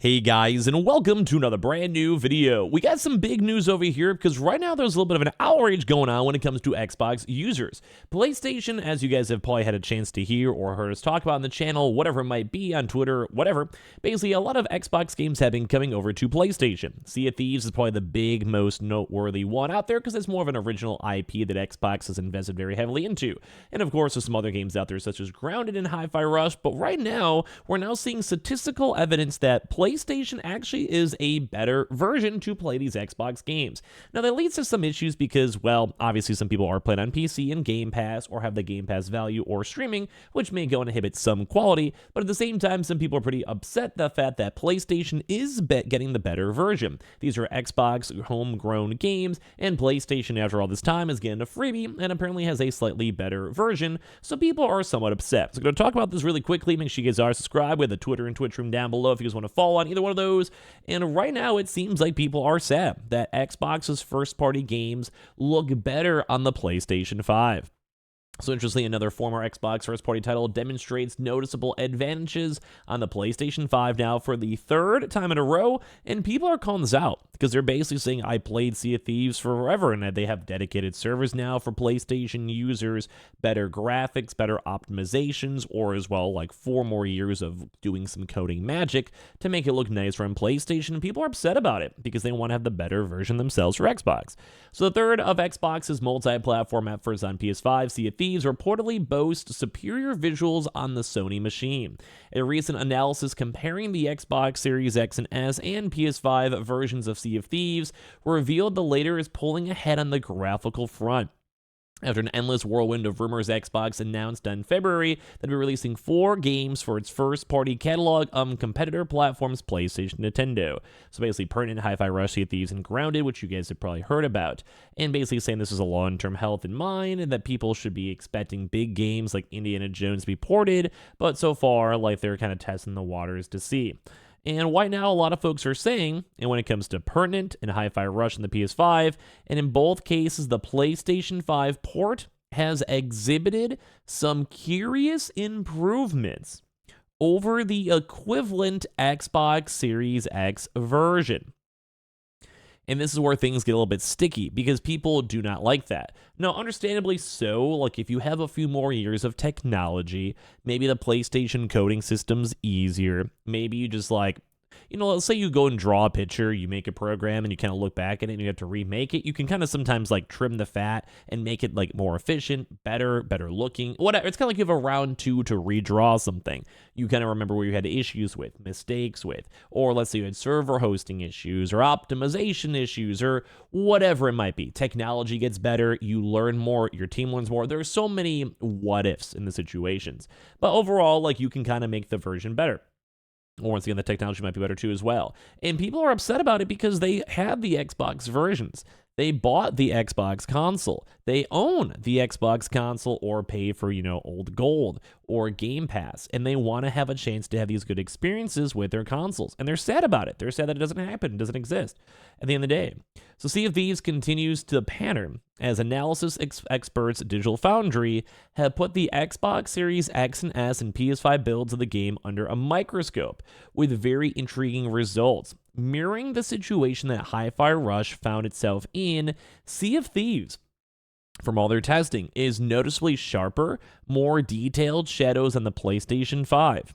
Hey guys, and welcome to another brand new video. We got some big news over here because right now there's a little bit of an outrage going on when it comes to Xbox users. PlayStation, as you guys have probably had a chance to hear or heard us talk about on the channel, whatever it might be on Twitter, whatever, basically a lot of Xbox games have been coming over to PlayStation. Sea of Thieves is probably the big, most noteworthy one out there because it's more of an original IP that Xbox has invested very heavily into. And of course, there's some other games out there such as Grounded and Hi-Fi Rush, but right now, we're now seeing statistical evidence that PlayStation actually is a better version to play these Xbox games. Now, that leads to some issues because, well, obviously some people are playing on PC and Game Pass or have the Game Pass value or streaming, which may go and inhibit some quality, but at the same time, some people are pretty upset the fact that PlayStation is getting the better version. These are Xbox homegrown games, and PlayStation, after all this time, is getting a freebie and apparently has a slightly better version, so people are somewhat upset. So I'm going to talk about this really quickly. Make sure you guys are subscribed with the Twitter and Twitch room down below if you guys want to follow on either one of those. And right now, it seems like people are sad that Xbox's first-party games look better on the PlayStation 5. So interestingly, another former Xbox first-party title demonstrates noticeable advantages on the PlayStation 5 now for the third time in a row, and people are calling this out because they're basically saying, I played Sea of Thieves forever, and they have dedicated servers now for PlayStation users, better graphics, better optimizations, or as well, like 4 more years of doing some coding magic to make it look nicer on PlayStation, and people are upset about it because they want to have the better version themselves for Xbox. So the third of Xbox's multi-platform efforts on PS5, Sea of Thieves, reportedly boast superior visuals on the Sony machine. A recent analysis comparing the Xbox Series X and S and PS5 versions of Sea of Thieves revealed the latter is pulling ahead on the graphical front. After an endless whirlwind of rumors, Xbox announced in February that it'd be releasing 4 games for its first-party catalog on competitor platforms PlayStation and Nintendo. So basically, Pertinent, Hi-Fi Rush, Sea of Thieves, and Grounded, which you guys have probably heard about. And basically saying this is a long-term health in mind, and that people should be expecting big games like Indiana Jones to be ported, but so far, like, they're kind of testing the waters to see. And right now, a lot of folks are saying, and when it comes to Pertinent and Hi-Fi Rush on the PS5, and in both cases, the PlayStation 5 port has exhibited some curious improvements over the equivalent Xbox Series X version. And this is where things get a little bit sticky because people do not like that. Now, understandably so, like if you have a few more years of technology, maybe the PlayStation coding system's easier. Maybe you just let's say you go and draw a picture, you make a program and you kind of look back at it and you have to remake it. You can kind of sometimes like trim the fat and make it like more efficient, better looking, whatever. It's kind of like you have a round 2 to redraw something. You kind of remember where you had issues with, mistakes with, or let's say you had server hosting issues or optimization issues or whatever it might be. Technology gets better, you learn more, your team learns more. There's so many what ifs in the situations. But overall, like you can kind of make the version better. Or once again, the technology might be better too as well. And people are upset about it because they have the Xbox versions. They bought the Xbox console. They own the Xbox console or pay for, old gold or Game Pass. And they want to have a chance to have these good experiences with their consoles. And they're sad about it. They're sad that it doesn't happen. It doesn't exist at the end of the day. So Sea of Thieves continues to pattern as analysis experts Digital Foundry have put the Xbox Series X and S and PS5 builds of the game under a microscope with very intriguing results. Mirroring the situation that Hi-Fi Rush found itself in, Sea of Thieves, from all their testing, is noticeably sharper, more detailed shadows on the PlayStation 5.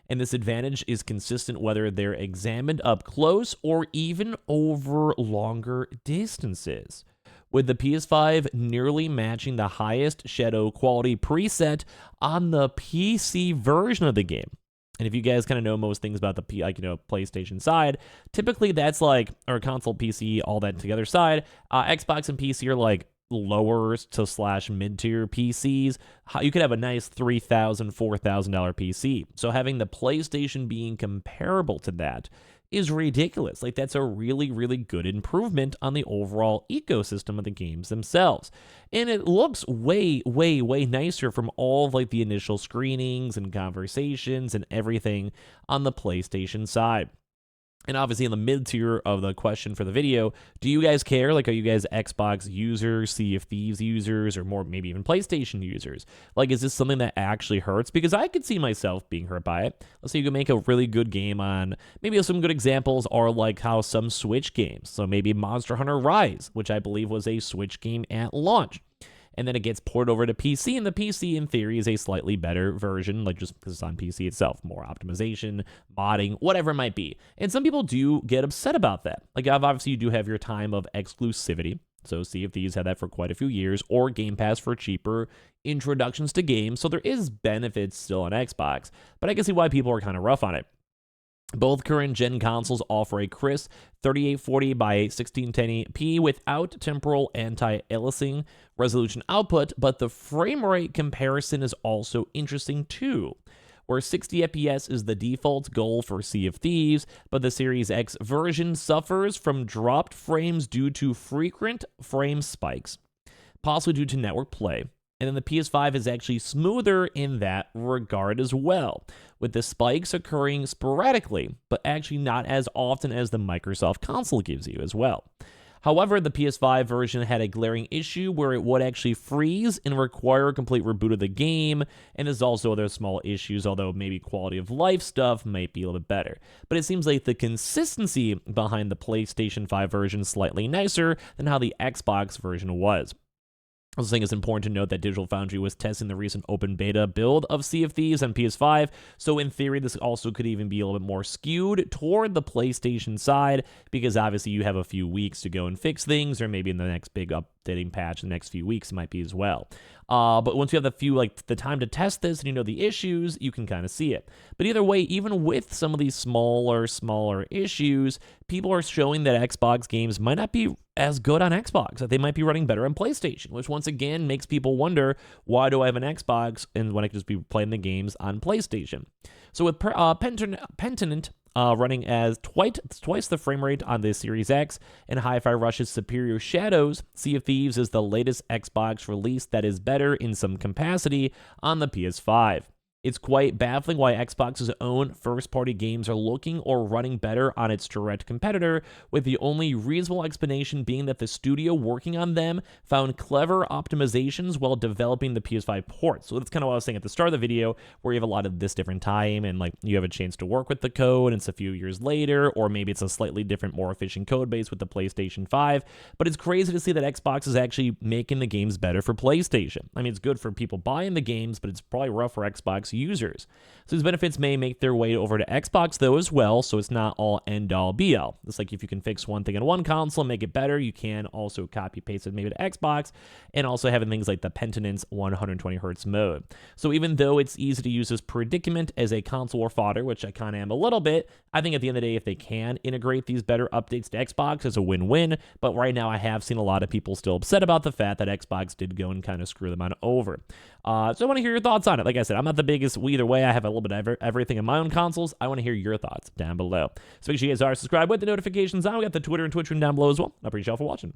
And this advantage is consistent whether they're examined up close or even over longer distances, with the PS5 nearly matching the highest shadow quality preset on the PC version of the game. And if you guys kind of know most things about the PlayStation side, typically that's or console, PC, all that together side. Xbox and PC are like lower to / mid-tier PCs. You could have a nice $3,000, $4,000 PC. So having the PlayStation being comparable to that is ridiculous. Like, that's a really, really good improvement on the overall ecosystem of the games themselves. And it looks way, way, way nicer from all of the initial screenings and conversations and everything on the PlayStation side. And obviously in the mid tier of the question for the video, do you guys care? Like, are you guys Xbox users, Sea of Thieves users, or more maybe even PlayStation users? Like, is this something that actually hurts? Because I could see myself being hurt by it. Let's say you can make a really good game on, maybe some good examples are like how some Switch games, so maybe Monster Hunter Rise, which I believe was a Switch game at launch, and then it gets ported over to PC, and the PC, in theory, is a slightly better version, like just because it's on PC itself, more optimization, modding, whatever it might be. And some people do get upset about that. Like, obviously, you do have your time of exclusivity, so Sea of Thieves had that for quite a few years, or Game Pass for cheaper introductions to games, so there is benefits still on Xbox, but I can see why people are kind of rough on it. Both current gen consoles offer a crisp 3840 by 1610p without temporal anti-aliasing resolution output, but the frame rate comparison is also interesting too, where 60 FPS is the default goal for Sea of Thieves, but the Series X version suffers from dropped frames due to frequent frame spikes, possibly due to network play. And then the PS5 is actually smoother in that regard as well, with the spikes occurring sporadically, but actually not as often as the Microsoft console gives you as well. However, the PS5 version had a glaring issue where it would actually freeze and require a complete reboot of the game, and there's also other small issues, although maybe quality of life stuff might be a little bit better. But it seems like the consistency behind the PlayStation 5 version is slightly nicer than how the Xbox version was. I also think it's important to note that Digital Foundry was testing the recent open beta build of Sea of Thieves on PS5, so in theory, this also could even be a little bit more skewed toward the PlayStation side, because obviously you have a few weeks to go and fix things, or maybe in the next big updating patch in the next few weeks might be as well. But once you have the time to test this and you know the issues, you can kind of see it. But either way, even with some of these smaller issues, people are showing that Xbox games might not be as good on Xbox, that they might be running better on PlayStation, which once again makes people wonder, why do I have an Xbox and when I could just be playing the games on PlayStation? So with Pentiment running as twice the frame rate on the Series X, and Hi-Fi Rush's Superior Shadows, Sea of Thieves is the latest Xbox release that is better in some capacity on the PS5. It's quite baffling why Xbox's own first-party games are looking or running better on its direct competitor, with the only reasonable explanation being that the studio working on them found clever optimizations while developing the PS5 port. So that's kind of what I was saying at the start of the video, where you have a lot of this different time, and like you have a chance to work with the code, and it's a few years later, or maybe it's a slightly different, more efficient code base with the PlayStation 5. But it's crazy to see that Xbox is actually making the games better for PlayStation. I mean, it's good for people buying the games, but it's probably rough for Xbox users. So these benefits may make their way over to Xbox though as well, so it's not all end all be all. It's like if you can fix one thing in one console and make it better, you can also copy paste it maybe to Xbox, and also having things like the Pentinent's 120Hz mode. So even though it's easy to use this predicament as a console war fodder, which I kind of am a little bit, I think at the end of the day, if they can integrate these better updates to Xbox, it's a win-win. But right now I have seen a lot of people still upset about the fact that Xbox did go and kind of screw them on over. So I want to hear your thoughts on it. Like I said, I'm not the biggest either way. I have a little bit of everything in my own consoles. I want to hear your thoughts down below. So make sure you guys are subscribed with the notifications on. We got the Twitter and Twitch room down below as well. I appreciate y'all for watching.